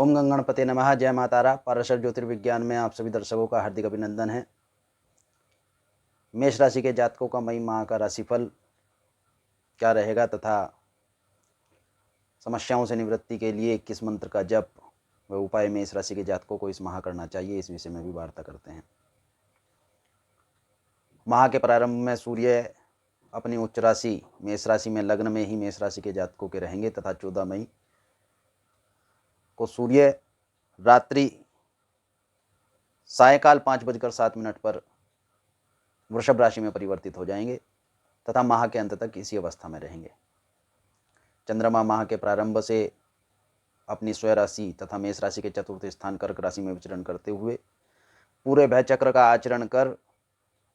ओम गंगणपते नमः। जय माता तारा। पाराशर ज्योतिर्विज्ञान में आप सभी दर्शकों का हार्दिक अभिनंदन है। मेष राशि के जातकों का मई माह का राशिफल क्या रहेगा तथा समस्याओं से निवृत्ति के लिए किस मंत्र का जप व उपाय मेष राशि के जातकों को इस माह करना चाहिए, इस विषय में भी वार्ता करते हैं। माह के प्रारंभ में सूर्य अपनी उच्च राशि मेष राशि में लग्न में ही मेष राशि के जातकों के रहेंगे तथा 14 मई को सूर्य रात्रि सायकाल 5:07 पर वृषभ राशि में परिवर्तित हो जाएंगे तथा माह के अंत तक इसी अवस्था में रहेंगे। चंद्रमा माह के प्रारंभ से अपनी स्वयं राशि तथा मेष राशि के चतुर्थ स्थान कर्क राशि में विचरण करते हुए पूरे भय चक्र का आचरण कर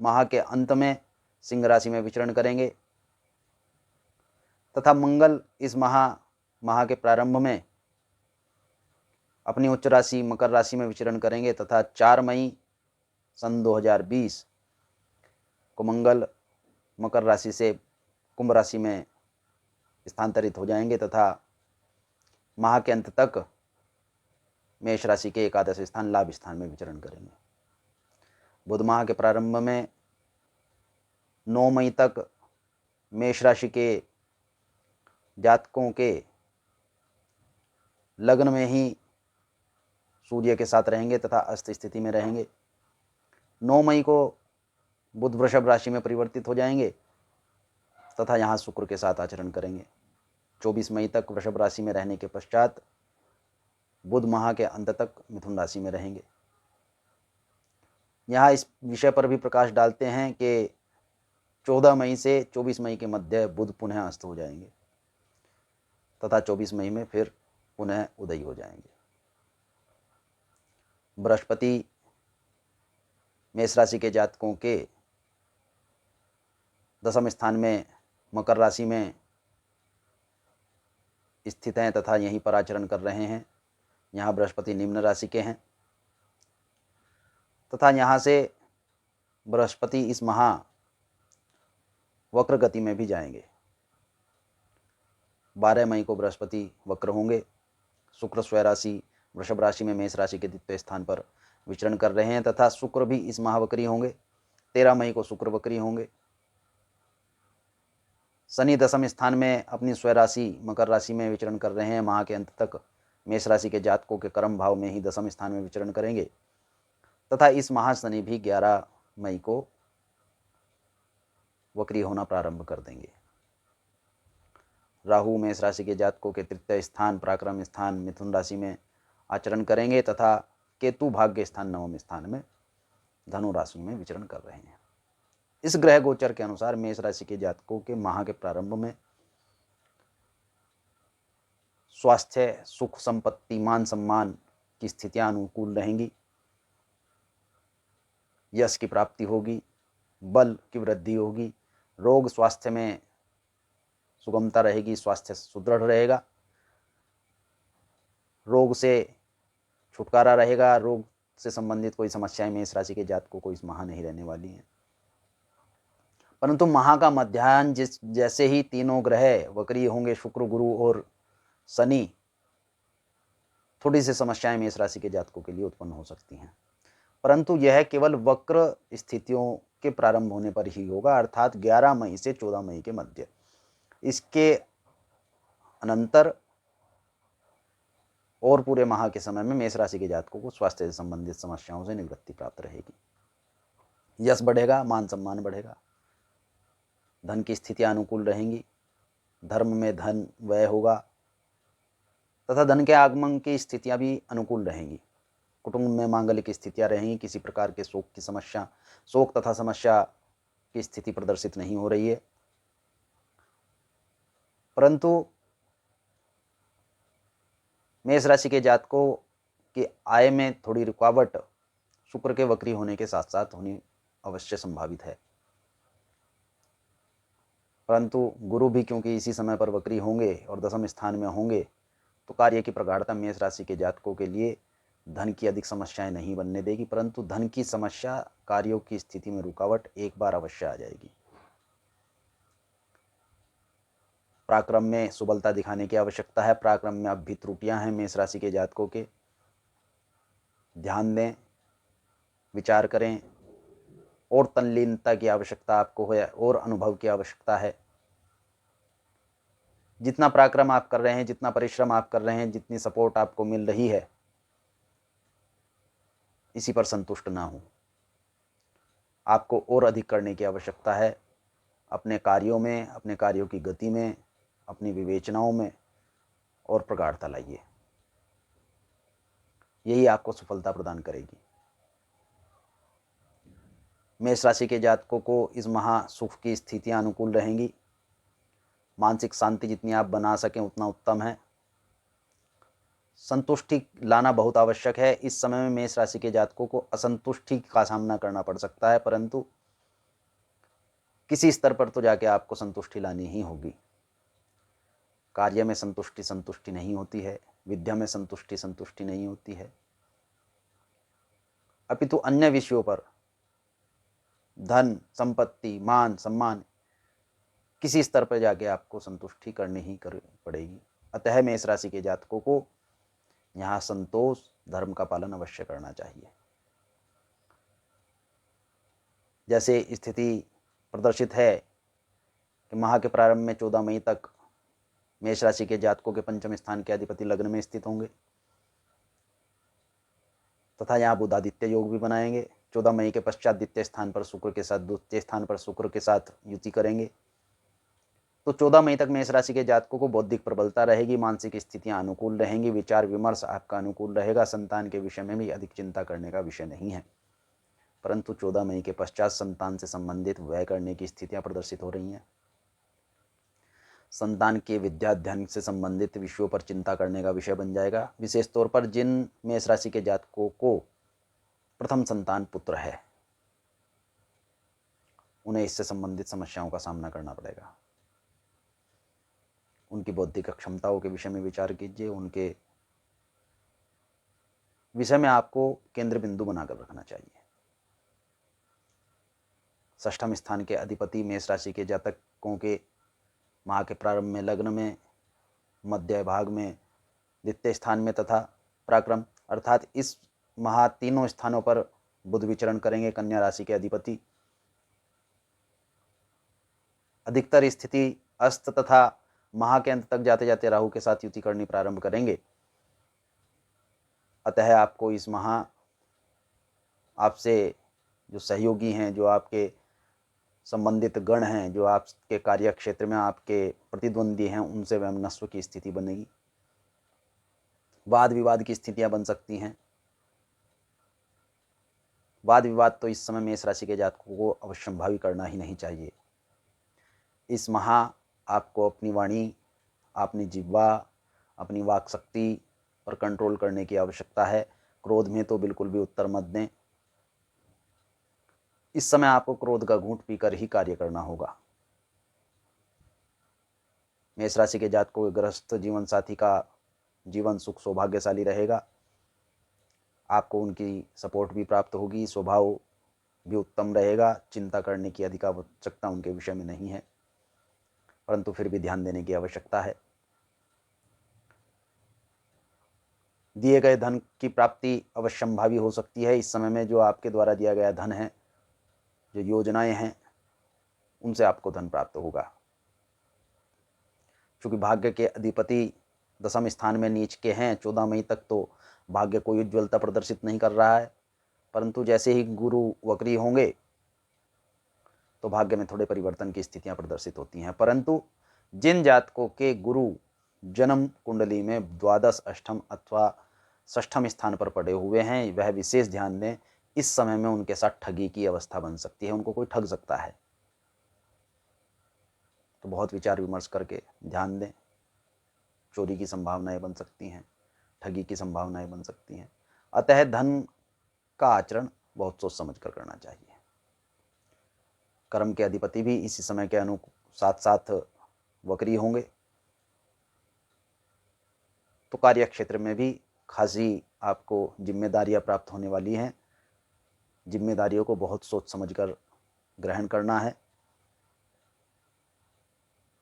माह के अंत में सिंह राशि में विचरण करेंगे तथा मंगल इस माह के प्रारंभ में अपनी उच्च राशि मकर राशि में विचरण करेंगे तथा 4 मई सन 2020 को मंगल मकर राशि से कुंभ राशि में स्थानांतरित हो जाएंगे तथा माह के अंत तक मेष राशि के एकादश स्थान लाभ स्थान में विचरण करेंगे। बुध माह के प्रारंभ में 9 मई तक मेष राशि के जातकों के लग्न में ही सूर्य के साथ रहेंगे तथा अस्त स्थिति में रहेंगे। 9 मई को बुध वृषभ राशि में परिवर्तित हो जाएंगे तथा यहाँ शुक्र के साथ आचरण करेंगे। 24 मई तक वृषभ राशि में रहने के पश्चात बुध माह के अंत तक मिथुन राशि में रहेंगे। यहाँ इस विषय पर भी प्रकाश डालते हैं कि 14 मई से 24 मई के मध्य बुध पुनः अस्त हो जाएंगे तथा 24 मई में फिर पुनः उदय हो जाएंगे। बृहस्पति मेष राशि के जातकों के दशम स्थान में मकर राशि में स्थित हैं तथा यहीं पर आचरण कर रहे हैं। यहाँ बृहस्पति निम्न राशि के हैं तथा यहाँ से बृहस्पति इस माह वक्र गति में भी जाएंगे। 12 मई को बृहस्पति वक्र होंगे। शुक्र स्वयं राशि वृषभ राशि में मेष राशि के द्वितीय स्थान पर विचरण कर रहे हैं तथा शुक्र भी इस माह वक्री होंगे। 13 मई को शुक्र वक्री होंगे। शनि दशम स्थान में अपनी स्वयं राशि मकर राशि में विचरण कर रहे हैं। माह के अंत तक मेष राशि के जातकों के कर्म भाव में ही दशम स्थान में विचरण करेंगे तथा इस माह शनि भी 11 मई को वक्री होना प्रारंभ कर देंगे। राहु मेष राशि के जातकों के तृतीय स्थान पराक्रम स्थान मिथुन राशि में आचरण करेंगे तथा केतु भाग्य स्थान नवम स्थान में धनु राशि में विचरण कर रहे हैं। इस ग्रह गोचर के अनुसार मेष राशि के जातकों के माह के प्रारंभ में स्वास्थ्य सुख संपत्ति मान सम्मान की स्थितियां अनुकूल रहेंगी। यश की प्राप्ति होगी, बल की वृद्धि होगी, रोग स्वास्थ्य में सुगमता रहेगी, स्वास्थ्य सुदृढ़ रहेगा, रोग से छुटकारा रहेगा। रोग से संबंधित कोई समस्याएं मेष राशि के जातकों को इस माह नहीं रहने वाली हैं। परंतु माह का मध्याह्न जैसे ही तीनों ग्रह वक्री होंगे, शुक्र गुरु और शनि, थोड़ी सी समस्याएं मेष राशि के जातकों के लिए उत्पन्न हो सकती हैं। परंतु यह केवल वक्र स्थितियों के प्रारंभ होने पर ही होगा, अर्थात 11 मई से 14 मई के मध्य। इसके अनंतर और पूरे माह के समय में मेष राशि के जातकों को स्वास्थ्य से संबंधित समस्याओं से निवृत्ति प्राप्त रहेगी। यश बढ़ेगा, मान सम्मान बढ़ेगा, धन की स्थितियां अनुकूल रहेंगी, धर्म में धन व्यय होगा तथा धन के आगमन की स्थितियां भी अनुकूल रहेंगी। कुटुंब में मांगलिक स्थितियां रहेंगी। किसी प्रकार के शोक तथा समस्या की स्थिति प्रदर्शित नहीं हो रही है। परंतु मेष राशि के जातकों की आय में थोड़ी रुकावट शुक्र के वक्री होने के साथ साथ होनी अवश्य संभावित है। परंतु गुरु भी क्योंकि इसी समय पर वक्री होंगे और दशम स्थान में होंगे तो कार्य की प्रगाढ़ता मेष राशि के जातकों के लिए धन की अधिक समस्याएं नहीं बनने देगी, परंतु धन की समस्या, कार्यों की स्थिति में रुकावट एक बार अवश्य आ जाएगी। पराक्रम में सुबलता दिखाने की आवश्यकता है। पराक्रम में अब भी त्रुटियां हैं मेष राशि के जातकों के। ध्यान दें, विचार करें, और तल्लीनता की आवश्यकता आपको है, और अनुभव की आवश्यकता है। जितना पराक्रम आप कर रहे हैं, जितना परिश्रम आप कर रहे हैं, जितनी सपोर्ट आपको मिल रही है, इसी पर संतुष्ट ना हो। आपको और अधिक करने की आवश्यकता है। अपने कार्यों में, अपने कार्यों की गति में, अपनी विवेचनाओं में और प्रगाढ़ता लाइए। यही आपको सफलता प्रदान करेगी। मेष राशि के जातकों को इस महासुख की स्थितियां अनुकूल रहेंगी। मानसिक शांति जितनी आप बना सकें उतना उत्तम है। संतुष्टि लाना बहुत आवश्यक है। इस समय में मेष राशि के जातकों को असंतुष्टि का सामना करना पड़ सकता है, परंतु किसी स्तर पर तो जाके आपको संतुष्टि लानी ही होगी। कार्य में संतुष्टि संतुष्टि नहीं होती है, विद्या में संतुष्टि संतुष्टि नहीं होती है, अपितु अन्य विषयों पर, धन, संपत्ति, मान, सम्मान, किसी स्तर पर जाके आपको संतुष्टि करनी ही पड़ेगी। अतः मेष राशि के जातकों को यहाँ संतोष, धर्म का पालन अवश्य करना चाहिए। जैसे स्थिति प्रदर्शित है कि माह के प्रारंभ में 14 मई तक मेष राशि के जातकों के पंचम स्थान के अधिपति लग्न में स्थित होंगे तथा यहाँ बुध आदित्य योग भी बनाएंगे। 14 मई के पश्चात द्वितीय स्थान पर शुक्र के साथ, द्वितीय स्थान पर शुक्र के साथ युति करेंगे। तो 14 मई तक मेष राशि के जातकों को बौद्धिक प्रबलता रहेगी, मानसिक स्थितियां अनुकूल रहेंगी, विचार विमर्श आपका अनुकूल रहेगा। संतान के विषय में भी अधिक चिंता करने का विषय नहीं है, परंतु 14 मई के पश्चात संतान से संबंधित व्यय करने की स्थितियां प्रदर्शित हो रही हैं। संतान के विद्याध्ययन से संबंधित विषयों पर चिंता करने का विषय बन जाएगा। विशेष तौर पर जिन मेष राशि के जातकों को प्रथम संतान पुत्र है, उन्हें इससे संबंधित समस्याओं का सामना करना पड़ेगा। उनकी बौद्धिक क्षमताओं के विषय में विचार कीजिए। उनके विषय में आपको केंद्र बिंदु बनाकर रखना चाहिए। षष्ठम स्थान के अधिपति मेष राशि के जातकों के माह के प्रारंभ में लग्न में, मध्य भाग में, द्वितीय स्थान में तथा पराक्रम अर्थात इस माह तीनों स्थानों पर बुध विचरण करेंगे। कन्या राशि के अधिपति अधिकतर स्थिति अस्त तथा माह के अंत तक जाते जाते राहु के साथ युति करनी प्रारंभ करेंगे। अतः आपको इस माह आपसे जो सहयोगी हैं, जो आपके संबंधित गण हैं, जो आपके कार्य क्षेत्र में आपके प्रतिद्वंदी हैं, उनसे वैमनस्व की स्थिति बनेगी। वाद विवाद की स्थितियां बन सकती हैं। वाद विवाद तो इस समय मेष राशि के जातकों को अवश्यंभावी करना ही नहीं चाहिए। इस माह आपको अपनी वाणी, अपनी जिह्वा, अपनी वाक शक्ति पर कंट्रोल करने की आवश्यकता है। क्रोध में तो बिल्कुल भी उत्तर मत दें। इस समय आपको क्रोध का घूंट पीकर ही कार्य करना होगा। मेष राशि के जातकों के गृहस्थ जीवन साथी का जीवन सुख सौभाग्यशाली रहेगा। आपको उनकी सपोर्ट भी प्राप्त होगी, स्वभाव भी उत्तम रहेगा। चिंता करने की अधिक आवश्यकता उनके विषय में नहीं है, परंतु फिर भी ध्यान देने की आवश्यकता है। दिए गए धन की प्राप्ति अवश्यंभावी हो सकती है। इस समय में जो आपके द्वारा दिया गया धन है, जो योजनाएं हैं, उनसे आपको धन प्राप्त होगा। क्योंकि भाग्य के अधिपति दशम स्थान में नीच के हैं, 14 मई तक तो भाग्य कोई उज्ज्वलता प्रदर्शित नहीं कर रहा है, परंतु जैसे ही गुरु वक्री होंगे तो भाग्य में थोड़े परिवर्तन की स्थितियां प्रदर्शित होती हैं। परंतु जिन जातकों के गुरु जन्म कुंडली में द्वादश, अष्टम अथवा षष्ठम स्थान पर पड़े हुए हैं, वह विशेष ध्यान दें। इस समय में उनके साथ ठगी की अवस्था बन सकती है, उनको कोई ठग सकता है, तो बहुत विचार विमर्श करके ध्यान दें। चोरी की संभावनाएं बन सकती हैं, ठगी की संभावनाएं बन सकती हैं। अतः धन का आचरण बहुत सोच समझ कर करना चाहिए। कर्म के अधिपति भी इसी समय के साथ साथ वक्री होंगे, तो कार्य क्षेत्र में भी खासी आपको जिम्मेदारियां प्राप्त होने वाली हैं। जिम्मेदारियों को बहुत सोच समझकर ग्रहण करना है।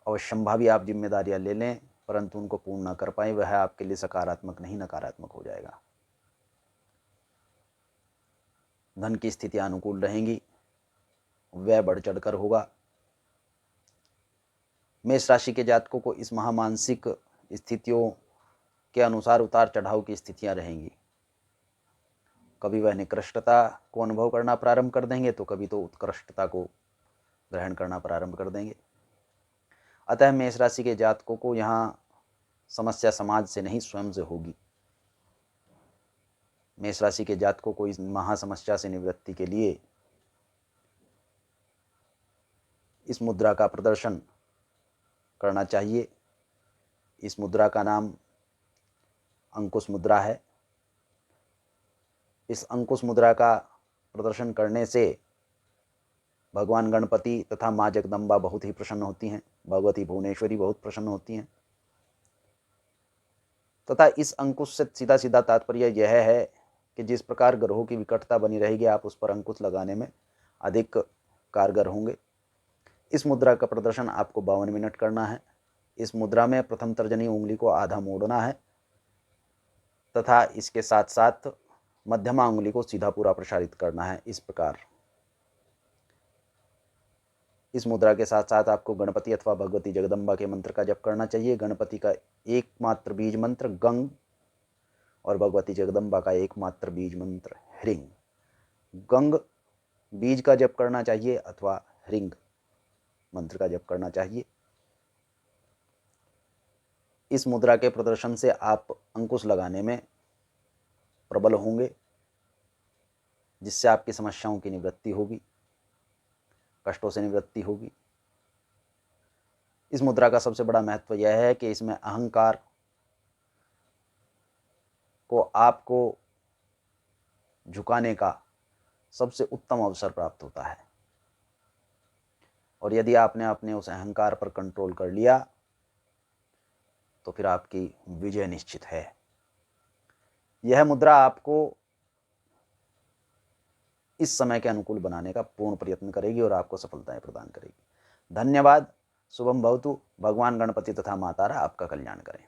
अवश्यंभावी आप जिम्मेदारियां ले लें, परंतु उनको पूर्ण न कर पाए, वह आपके लिए सकारात्मक नहीं नकारात्मक हो जाएगा। धन की स्थितियां अनुकूल रहेंगी, व्यय बढ़ चढ़कर होगा। मेष राशि के जातकों को इस माह मानसिक स्थितियों के अनुसार उतार चढ़ाव की स्थितियां रहेंगी। कभी वह निकृष्टता को अनुभव करना प्रारंभ कर देंगे तो कभी तो उत्कृष्टता को ग्रहण करना प्रारंभ कर देंगे। अतः मेष राशि के जातकों को यहाँ समस्या समाज से नहीं स्वयं से होगी। मेष राशि के जातकों को इस महासमस्या से निवृत्ति के लिए इस मुद्रा का प्रदर्शन करना चाहिए। इस मुद्रा का नाम अंकुश मुद्रा है। इस अंकुश मुद्रा का प्रदर्शन करने से भगवान गणपति तथा माँ जगदम्बा बहुत ही प्रसन्न होती हैं, भगवती भुवनेश्वरी बहुत प्रसन्न होती हैं। तथा इस अंकुश से सीधा सीधा तात्पर्य यह है कि जिस प्रकार ग्रहों की विकटता बनी रहेगी, आप उस पर अंकुश लगाने में अधिक कारगर होंगे। इस मुद्रा का प्रदर्शन आपको 52 मिनट करना है। इस मुद्रा में प्रथम तर्जनी उंगली को आधा मोड़ना है तथा इसके साथ साथ मध्यमा उंगली को सीधा पूरा प्रसारित करना है। इस प्रकार इस मुद्रा के साथ साथ आपको गणपति अथवा भगवती जगदम्बा के मंत्र का जप करना चाहिए। गणपति का एकमात्र बीज मंत्र गंग और भगवती जगदम्बा का एकमात्र बीज मंत्र ह्रीं। गंग बीज का जप करना चाहिए अथवा ह्रीं मंत्र का जप करना चाहिए। इस मुद्रा के प्रदर्शन से आप अंकुश लगाने में प्रबल होंगे, जिससे आपकी समस्याओं की निवृत्ति होगी, कष्टों से निवृत्ति होगी। इस मुद्रा का सबसे बड़ा महत्व यह है कि इसमें अहंकार को आपको झुकाने का सबसे उत्तम अवसर प्राप्त होता है, और यदि आपने अपने उस अहंकार पर कंट्रोल कर लिया तो फिर आपकी विजय निश्चित है। यह मुद्रा आपको इस समय के अनुकूल बनाने का पूर्ण प्रयत्न करेगी और आपको सफलताएं प्रदान करेगी। धन्यवाद। शुभम भवतु। भगवान गणपति तथा मातारा आपका कल्याण करें।